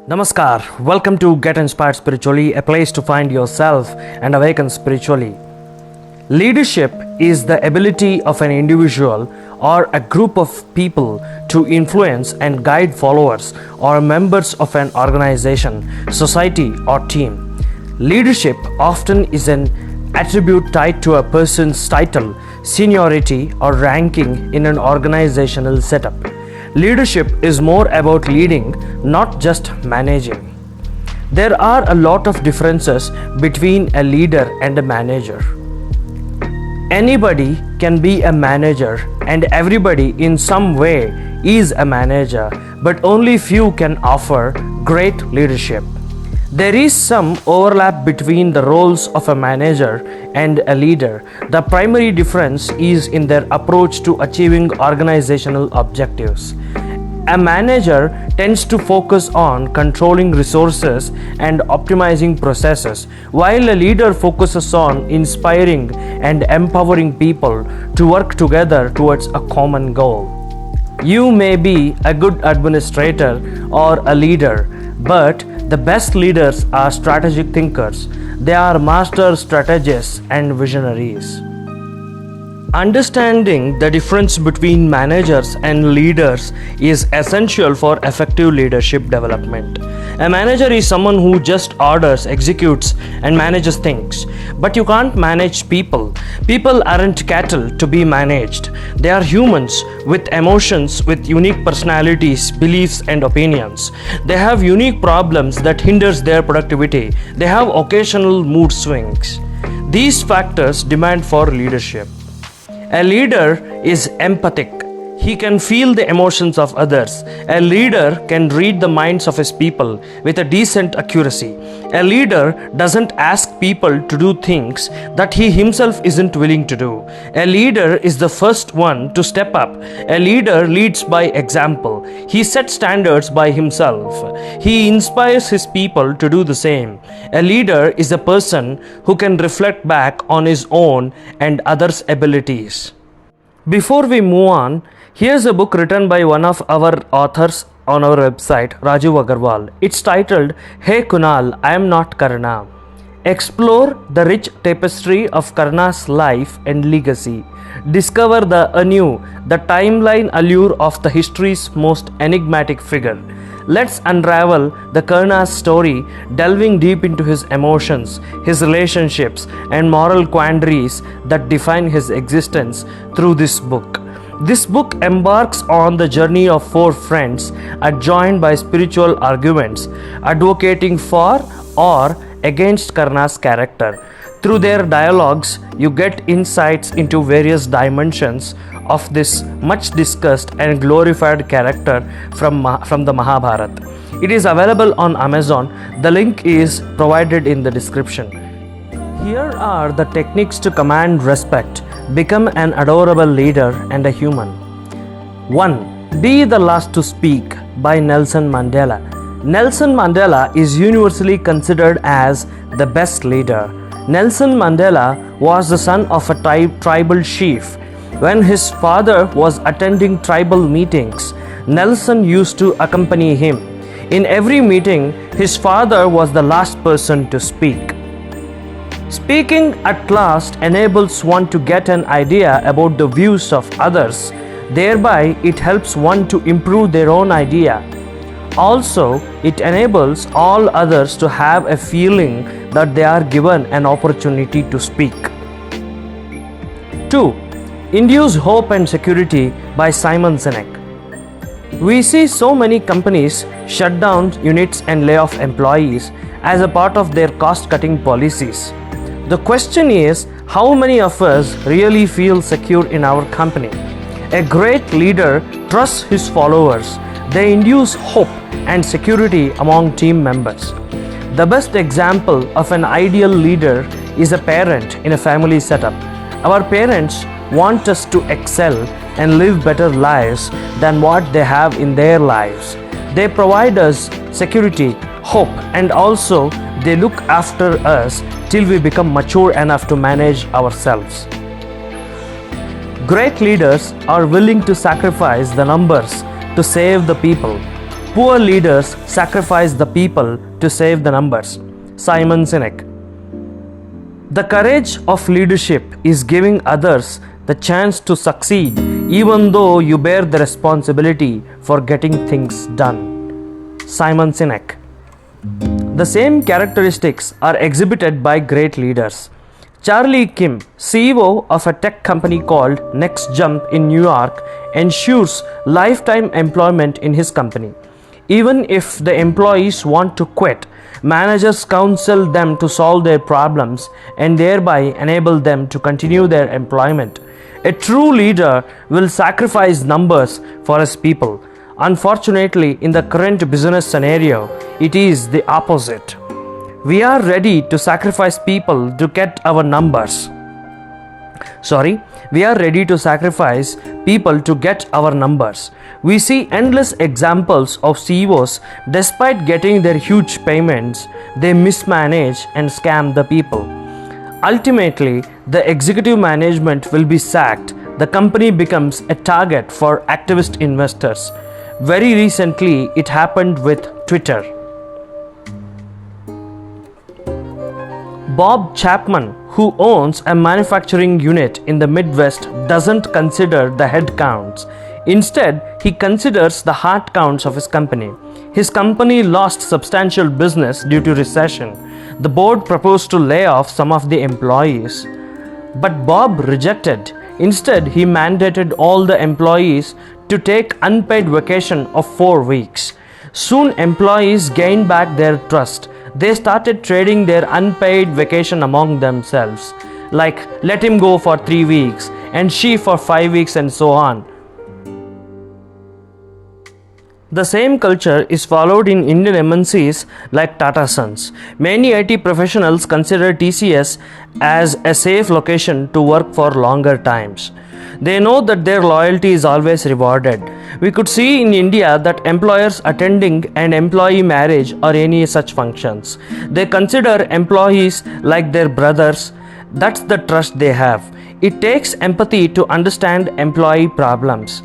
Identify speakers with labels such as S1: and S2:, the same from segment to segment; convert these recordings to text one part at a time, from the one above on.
S1: Namaskar, welcome to Get Inspired Spiritually, a place to find yourself and awaken spiritually. Leadership is the ability of an individual or a group of people to influence and guide followers or members of an organization, society, or team. Leadership often is an attribute tied to a person's title, seniority, or ranking in an organizational setup. Leadership is more about leading, not just managing. There are a lot of differences between a leader and a manager. Anybody can be a manager, and everybody in some way is a manager, but only few can offer great leadership. There is some overlap between the roles of a manager and a leader. The primary difference is in their approach to achieving organizational objectives. A manager tends to focus on controlling resources and optimizing processes, while a leader focuses on inspiring and empowering people to work together towards a common goal. You may be a good administrator or a leader, but the best leaders are strategic thinkers. They are master strategists and visionaries. Understanding the difference between managers and leaders is essential for effective leadership development. A manager is someone who just orders, executes, and manages things. But you can't manage people. People aren't cattle to be managed. They are humans with emotions, with unique personalities, beliefs, and opinions. They have unique problems that hinders their productivity. They have occasional mood swings. These factors demand for leadership. A leader is empathic. He can feel the emotions of others. A leader can read the minds of his people with a decent accuracy. A leader doesn't ask people to do things that he himself isn't willing to do. A leader is the first one to step up. A leader leads by example. He sets standards by himself. He inspires his people to do the same. A leader is a person who can reflect back on his own and others' abilities. Before we move on, here's a book written by one of our authors on our website, Rajiv Agarwal. It's titled, Hey Kunal, I am not Karna. Explore the rich tapestry of Karna's life and legacy. Discover the timeline allure of the history's most enigmatic figure. Let's unravel the Karna's story, delving deep into his emotions, his relationships, and moral quandaries that define his existence through this book. This book embarks on the journey of four friends, adjoined by spiritual arguments, advocating for or against Karna's character. Through their dialogues, you get insights into various dimensions of this much discussed and glorified character from the Mahabharata. It is available on Amazon. The link is provided in the description. Here are the techniques to command respect, become an adorable leader and a human. 1. Be the last to speak by Nelson Mandela. Nelson Mandela is universally considered as the best leader. Nelson Mandela was the son of a tribal chief. When his father was attending tribal meetings, Nelson used to accompany him. In every meeting, his father was the last person to speak. Speaking at last enables one to get an idea about the views of others. Thereby, it helps one to improve their own idea. Also, it enables all others to have a feeling that they are given an opportunity to speak. 2. Induced Hope and Security by Simon Sinek. We see so many companies shut down units and lay off employees as a part of their cost-cutting policies. The question is, how many of us really feel secure in our company? A great leader trusts his followers. They induce hope and security among team members. The best example of an ideal leader is a parent in a family setup. Our parents want us to excel and live better lives than what they have in their lives. They provide us security, hope, and also they look after us till we become mature enough to manage ourselves. Great leaders are willing to sacrifice the numbers to save the people. Poor leaders sacrifice the people to save the numbers. Simon Sinek. The courage of leadership is giving others the chance to succeed even though you bear the responsibility for getting things done. Simon Sinek. The same characteristics are exhibited by great leaders. Charlie Kim, CEO of a tech company called NextJump in New York, ensures lifetime employment in his company. Even if the employees want to quit, managers counsel them to solve their problems and thereby enable them to continue their employment. A true leader will sacrifice numbers for his people. Unfortunately, in the current business scenario, it is the opposite. We are ready to sacrifice people to get our numbers. We are ready to sacrifice people to get our numbers. We see endless examples of CEOs, despite getting their huge payments, they mismanage and scam the people. Ultimately, the executive management will be sacked. The company becomes a target for activist investors. Very recently, it happened with Twitter. Bob Chapman, who owns a manufacturing unit in the Midwest, doesn't consider the head counts. Instead, he considers the heart counts of his company. His company lost substantial business due to recession. The board proposed to lay off some of the employees, but Bob rejected. Instead, he mandated all the employees to take unpaid vacation of 4 weeks. Soon, employees gained back their trust. They started trading their unpaid vacation among themselves, like let him go for 3 weeks and she for 5 weeks and so on. The same culture is followed in Indian MNCs like Tata Sons. Many IT professionals consider TCS as a safe location to work for longer times. They know that their loyalty is always rewarded. We could see in India that employers attending an employee marriage or any such functions. They consider employees like their brothers. That's the trust they have. It takes empathy to understand employee problems.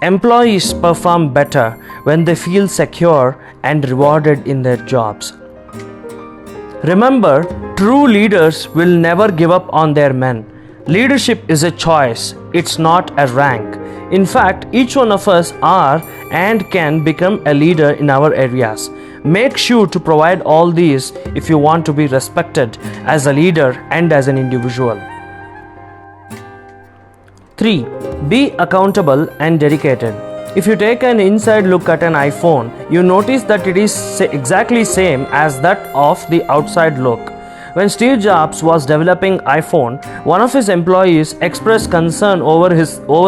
S1: Employees perform better when they feel secure and rewarded in their jobs. Remember, true leaders will never give up on their men. Leadership is a choice, it's not a rank. In fact, each one of us are and can become a leader in our areas. Make sure to provide all these if you want to be respected as a leader and as an individual. 3. Be accountable and dedicated. If you take an inside look at an iPhone, you notice that it is exactly same as that of the outside look. When Steve Jobs was developing iPhone, one of his employees expressed concern over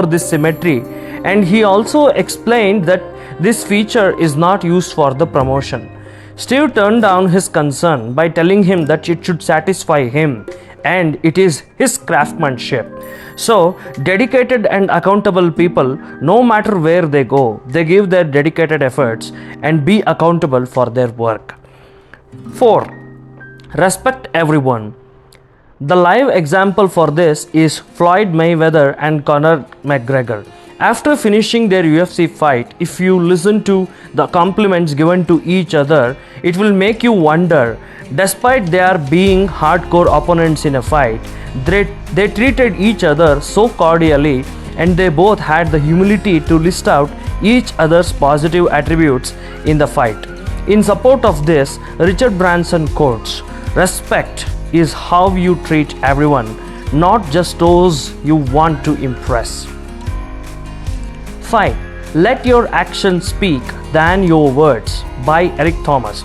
S1: this symmetry, and he also explained that this feature is not used for the promotion. Steve turned down his concern by telling him that it should satisfy him and it is his craftsmanship. So, dedicated and accountable people, no matter where they go, they give their dedicated efforts and be accountable for their work. 4. Respect everyone. The live example for this is Floyd Mayweather and Conor McGregor. After finishing their UFC fight, if you listen to the compliments given to each other, it will make you wonder, despite their being hardcore opponents in a fight, they treated each other so cordially, and they both had the humility to list out each other's positive attributes in the fight. In support of this, Richard Branson quotes, "Respect is how you treat everyone, not just those you want to impress." 5. Let your actions speak than your words, by Eric Thomas.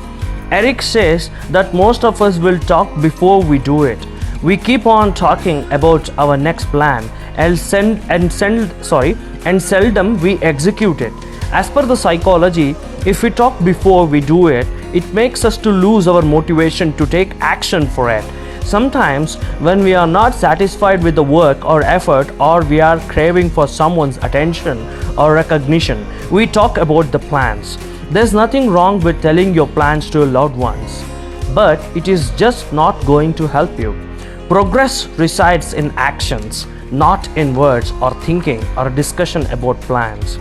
S1: Eric says that most of us will talk before we do it. We keep on talking about our next plan and seldom we execute it. As per the psychology, if we talk before we do it, it makes us to lose our motivation to take action for it. Sometimes when we are not satisfied with the work or effort, or we are craving for someone's attention or recognition, we talk about the plans. There's nothing wrong with telling your plans to your loved ones, but it is just not going to help you. Progress resides in actions, not in words or thinking or discussion about plans.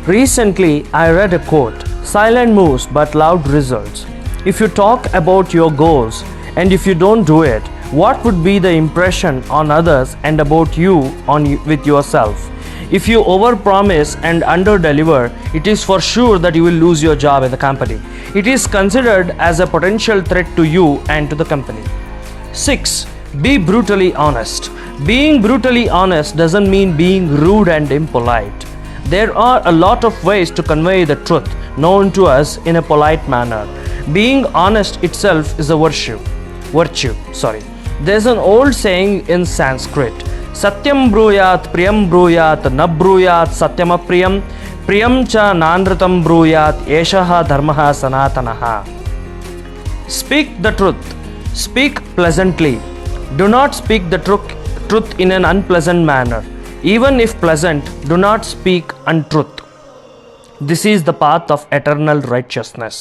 S1: Recently, I read a quote: silent moves but loud results. If you talk about your goals and if you don't do it, what would be the impression on others and about you with yourself? If you overpromise and underdeliver, it is for sure that you will lose your job in the company. It is considered as a potential threat to you and to the company. 6. Be brutally honest. Being brutally honest doesn't mean being rude and impolite. There are a lot of ways to convey the truth known to us in a polite manner. Being honest itself is a virtue. There's an old saying in Sanskrit: Satyam bruyat priyam bruyat na bruyat satyama priyam cha nandritam bruyat eshaha dharmaha sanatanaha. Speak the truth. Speak pleasantly. Do not speak the truth in an unpleasant manner. Even if pleasant, do not speak untruth. This is the path of eternal righteousness.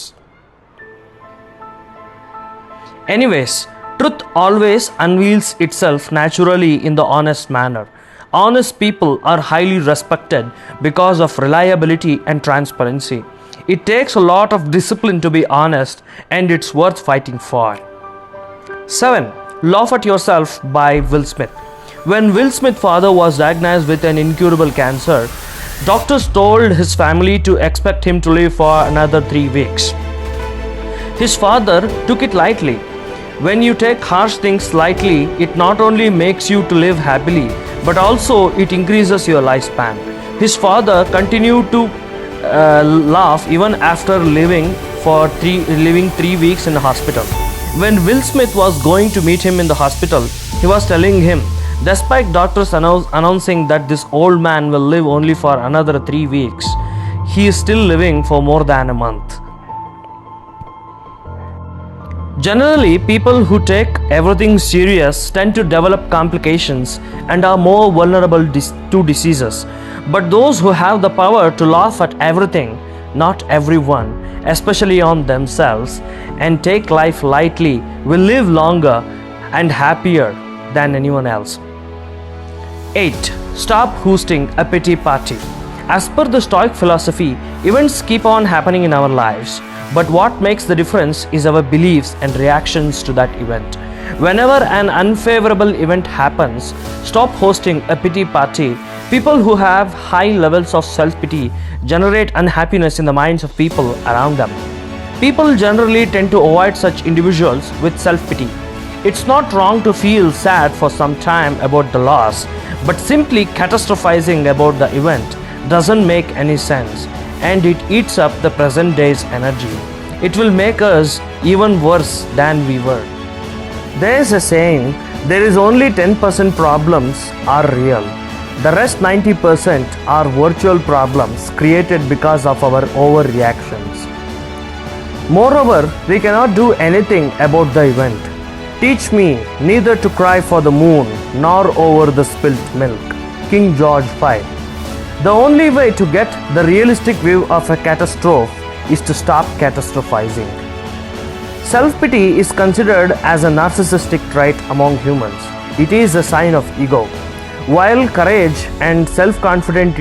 S1: Anyways, truth always unveils itself naturally in the honest manner. Honest people are highly respected because of reliability and transparency. It takes a lot of discipline to be honest, and it's worth fighting for. 7. Laugh at Yourself by Will Smith. When Will Smith's father was diagnosed with an incurable cancer, doctors told his family to expect him to live for another 3 weeks. His father took it lightly. When you take harsh things lightly, it not only makes you to live happily, but also it increases your lifespan. His father continued to laugh even after living 3 weeks in the hospital. When Will Smith was going to meet him in the hospital, he was telling him, despite doctors announcing that this old man will live only for another 3 weeks, he is still living for more than a month. Generally, people who take everything serious tend to develop complications and are more vulnerable to diseases. But those who have the power to laugh at everything, not everyone, especially on themselves, and take life lightly will live longer and happier than anyone else. 8. Stop hosting a pity party. As per the Stoic philosophy, events keep on happening in our lives, but what makes the difference is our beliefs and reactions to that event. Whenever an unfavorable event happens, stop hosting a pity party. People who have high levels of self-pity generate unhappiness in the minds of people around them. People generally tend to avoid such individuals with self-pity. It's not wrong to feel sad for some time about the loss, but simply catastrophizing about the event doesn't make any sense, and it eats up the present day's energy. It will make us even worse than we were. There's a saying, there is only 10% problems are real. The rest 90% are virtual problems created because of our overreactions. Moreover, we cannot do anything about the event. Teach me neither to cry for the moon nor over the spilt milk. King George V. The only way to get the realistic view of a catastrophe is to stop catastrophizing. Self-pity is considered as a narcissistic trait among humans. It is a sign of ego. While courageous and self-confident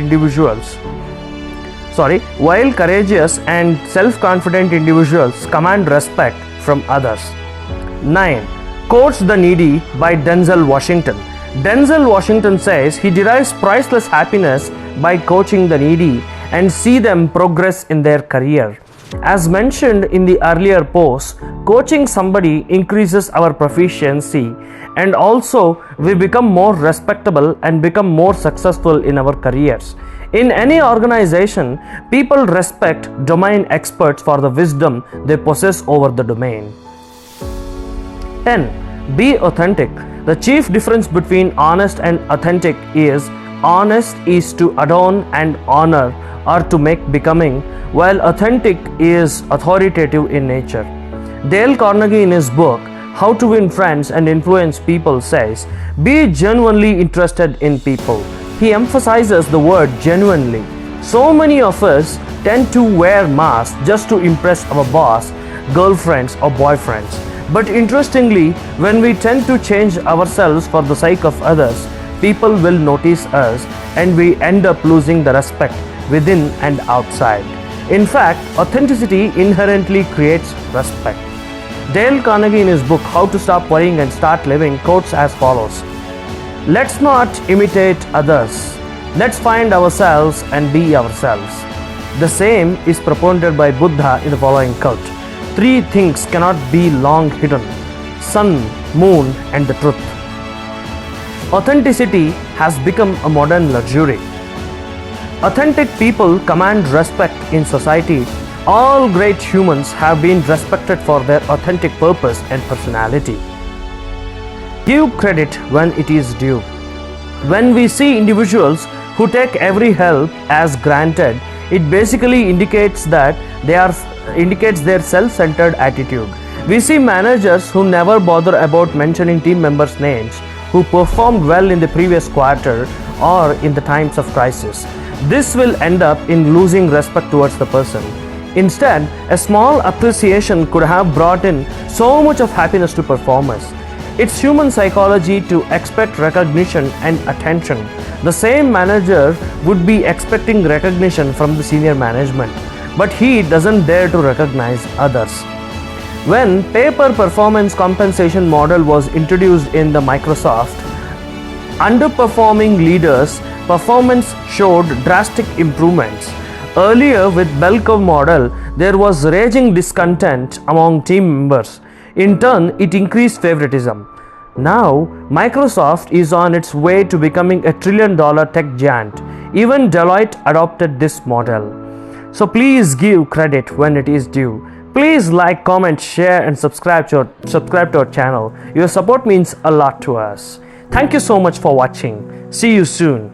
S1: individuals command respect from others. 9. Coach the Needy by Denzel Washington. Denzel Washington says he derives priceless happiness by coaching the needy and see them progress in their career. As mentioned in the earlier post, coaching somebody increases our proficiency, and also we become more respectable and become more successful in our careers. In any organization, people respect domain experts for the wisdom they possess over the domain. 10. Be authentic. The chief difference between honest and authentic is honest is to adorn and honor or to make becoming, while authentic is authoritative in nature. Dale Carnegie, in his book How to Win Friends and Influence People, says, be genuinely interested in people. He emphasizes the word genuinely. So many of us tend to wear masks just to impress our boss, girlfriends or boyfriends. But interestingly, when we tend to change ourselves for the sake of others, people will notice us and we end up losing the respect within and outside. In fact, authenticity inherently creates respect. Dale Carnegie, in his book How to Stop Worrying and Start Living, quotes as follows: "Let's not imitate others. Let's find ourselves and be ourselves." The same is propounded by Buddha in the following quote: "Three things cannot be long hidden: sun, moon, and the truth." Authenticity has become a modern luxury. Authentic people command respect in society. All great humans have been respected for their authentic purpose and personality. Give credit when it is due. When we see individuals who take every help as granted, it basically indicates their self-centered attitude. We see managers who never bother about mentioning team members' names, who performed well in the previous quarter or in the times of crisis. This will end up in losing respect towards the person. Instead, a small appreciation could have brought in so much of happiness to performers. It's human psychology to expect recognition and attention. The same manager would be expecting recognition from the senior management, but he doesn't dare to recognize others. When paper performance compensation model was introduced in the Microsoft, underperforming leaders' performance showed drastic improvements. Earlier, with bell curve model, there was raging discontent among team members. In turn, it increased favoritism. Now, Microsoft is on its way to becoming a $1 trillion tech giant. Even Deloitte adopted this model. So please give credit when it is due. Please like, comment, share, and subscribe to our channel. Your support means a lot to us. Thank you so much for watching. See you soon.